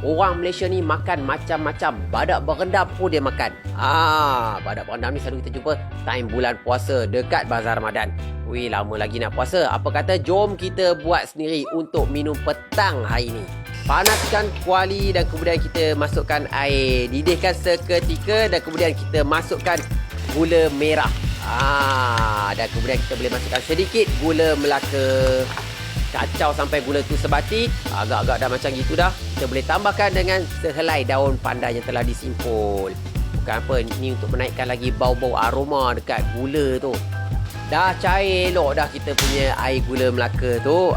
Orang Malaysia ni makan macam-macam. Badak berendam pun dia makan. Badak berendam ni selalu kita jumpa time bulan puasa dekat Bazar Ramadan. Wih, lama lagi nak puasa. Apa kata jom kita buat sendiri untuk minum petang hari ni. Panaskan kuali dan kemudian kita masukkan air. Didihkan seketika dan kemudian kita masukkan gula merah. Dan kemudian kita boleh masukkan sedikit gula Melaka. Kacau sampai gula tu sebati. Agak-agak dah macam gitu dah. Kita boleh tambahkan dengan sehelai daun pandan yang telah disimpul. Bukan apa, ni untuk menaikkan lagi bau-bau aroma dekat gula tu. Dah cair elok dah kita punya air gula Melaka tu.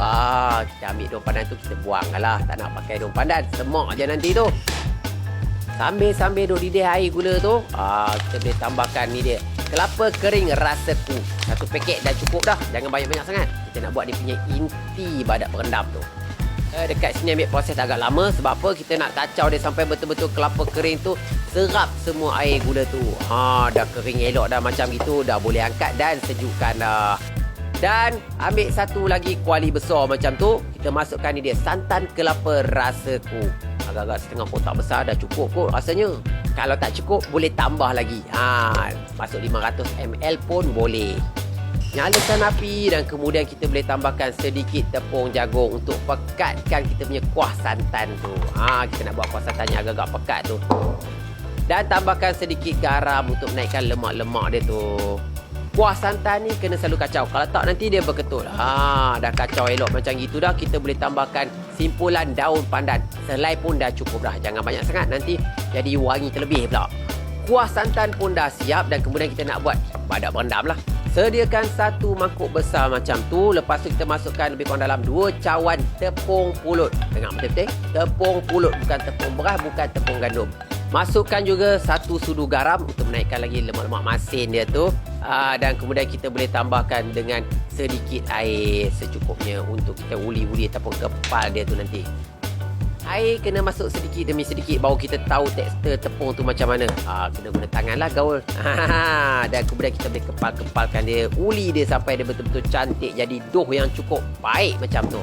Kita ambil daun pandan tu, kita buangkan lah. Tak nak pakai daun pandan, semak je nanti tu. Sambil duk didih air gula tu, kita boleh tambahkan ni dia, kelapa kering rasaku. Satu paket dah cukup dah. Jangan banyak-banyak sangat. Kita nak buat dia punya inti badak berendam tu. Dekat sini ambil proses agak lama. Sebab apa? Kita nak kacau dia sampai betul-betul kelapa kering tu serap semua air gula tu. Dah kering elok dah macam gitu. Dah boleh angkat dan sejukkan dah. Dan ambil satu lagi kuali besar macam tu. Kita masukkan ni dia, santan kelapa rasaku. Agak-agak setengah kotak besar dah cukup kot rasanya. Kalau tak cukup boleh tambah lagi. Masuk 500 ml pun boleh. Nyalakan api dan kemudian kita boleh tambahkan sedikit tepung jagung untuk pekatkan kita punya kuah santan tu. Kita nak buat kuah santannya agak-agak pekat tu. Dan tambahkan sedikit garam untuk menaikkan lemak-lemak dia tu. Kuah santan ni kena selalu kacau. Kalau tak nanti dia berketul. Dah kacau elok macam gitu dah. Kita boleh tambahkan simpulan daun pandan. Selai pun dah cukup dah. Jangan banyak sangat, nanti jadi wangi terlebih pula. Kuah santan pun dah siap dan kemudian kita nak buat badak berendam lah. Sediakan satu mangkuk besar macam tu. Lepas tu kita masukkan lebih kurang dalam 2 cawan tepung pulut. Dengar betul-betul? Tepung pulut, bukan tepung beras, bukan tepung gandum. Masukkan juga 1 sudu garam untuk menaikkan lagi lemak-lemak masin dia tu. Dan kemudian kita boleh tambahkan dengan sedikit air secukupnya untuk kita uli-uli ataupun kepal dia tu nanti. Air kena masuk sedikit demi sedikit baru kita tahu tekstur tepung tu macam mana. Kena guna tangan lah gaul. Dan kemudian kita boleh kepal-kepalkan dia, uli dia sampai dia betul-betul cantik, jadi dough yang cukup baik macam tu.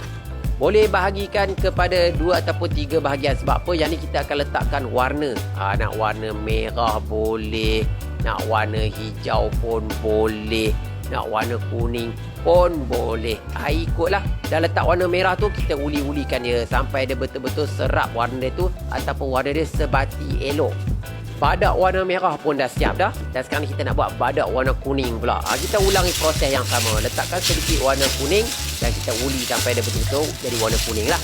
Boleh bahagikan kepada 2 ataupun 3 bahagian. Sebab apa? Yang ni kita akan letakkan warna. Nak warna merah boleh, nak warna hijau pun boleh, nak warna kuning pun boleh. Ikutlah. Dah letak warna merah tu, kita uli-ulikan dia sampai dia betul-betul serap warna dia tu ataupun warna dia sebati elok. Badak warna merah pun dah siap dah. Dan sekarang kita nak buat badak warna kuning pula. Kita ulangi proses yang sama. Letakkan sedikit warna kuning dan kita uli sampai dia betul-betul jadi warna kuning lah.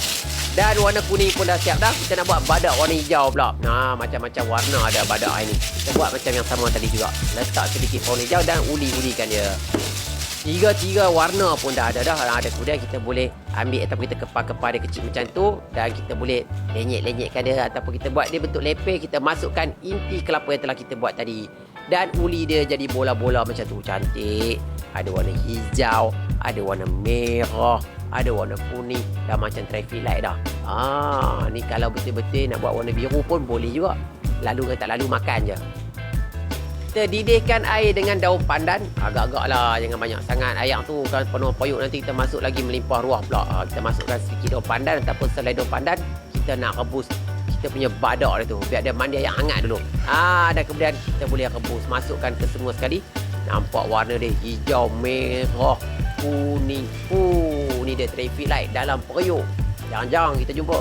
Dan warna kuning pun dah siap dah. Kita nak buat badak warna hijau pula. Macam-macam warna ada badak ini. Kita buat macam yang sama tadi juga. Letak sedikit warna hijau dan uli-ulikan dia. Tiga warna pun dah ada dah. Dan kemudian kita boleh ambil ataupun kita kepal-kepal dia kecil macam tu. Dan kita boleh lenyek-lenyekkan dia. Ataupun kita buat dia bentuk lepeh. Kita masukkan inti kelapa yang telah kita buat tadi. Dan uli dia jadi bola-bola macam tu. Cantik. Ada warna hijau, ada warna merah, ada warna kuning. Dah macam traffic light dah. Ni kalau betul-betul nak buat warna biru pun boleh juga. Lalu ke tak lalu makan je. Kita didihkan air dengan daun pandan. Agak-agak lah, jangan banyak sangat. Air tu kan penuh poyuk, nanti kita masuk lagi melimpah ruah pula. Kita masukkan sedikit daun pandan ataupun selai daun pandan. Kita nak rebus kita punya badak dia tu, biar dia mandi yang hangat dulu. Dan kemudian kita boleh rebus, masukkan ke semua sekali. Nampak warna dia hijau, merah, kuning. Ni dia traffic light dalam periuk. Jarang-jarang kita jumpa.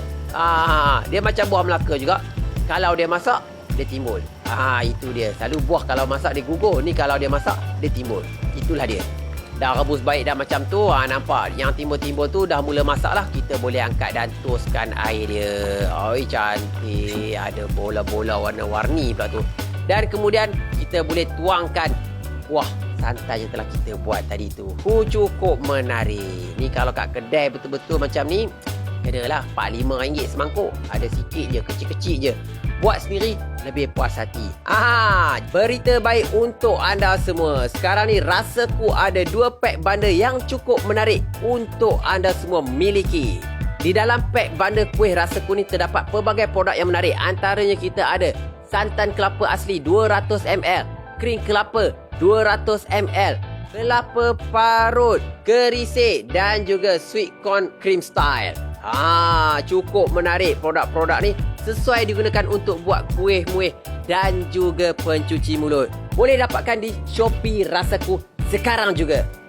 Dia macam buah Melaka juga. Kalau dia masak, dia timbul. Itu dia. Selalu buah kalau masak dia gugur. Ni kalau dia masak, dia timbul. Itulah dia. Dah rebus baik dah macam tu. Nampak yang timbul-timbul tu dah mula masak lah. Kita boleh angkat dan toskan air dia. Cantik. Ada bola-bola warna-warni pula tu. Dan kemudian kita boleh tuangkan kuah santan yang telah kita buat tadi tu. Cukup menarik. Ni kalau kat kedai betul-betul macam ni, kenalah RM4-5 semangkuk. Ada sikit je, kecil-kecil je. Buat sendiri lebih puas hati. Berita baik untuk anda semua. Sekarang ni Rasaku ada 2 pack bundle yang cukup menarik untuk anda semua miliki. Di dalam pack bundle kuih Rasaku ni terdapat pelbagai produk yang menarik. Antaranya kita ada santan kelapa asli 200 ml, krim kelapa 200 ml, kelapa parut, kerisik dan juga sweet corn cream style. Cukup menarik produk-produk ni. sesuai digunakan untuk buat kuih muih dan juga pencuci mulut. Boleh dapatkan di Shopee Rasaku sekarang juga.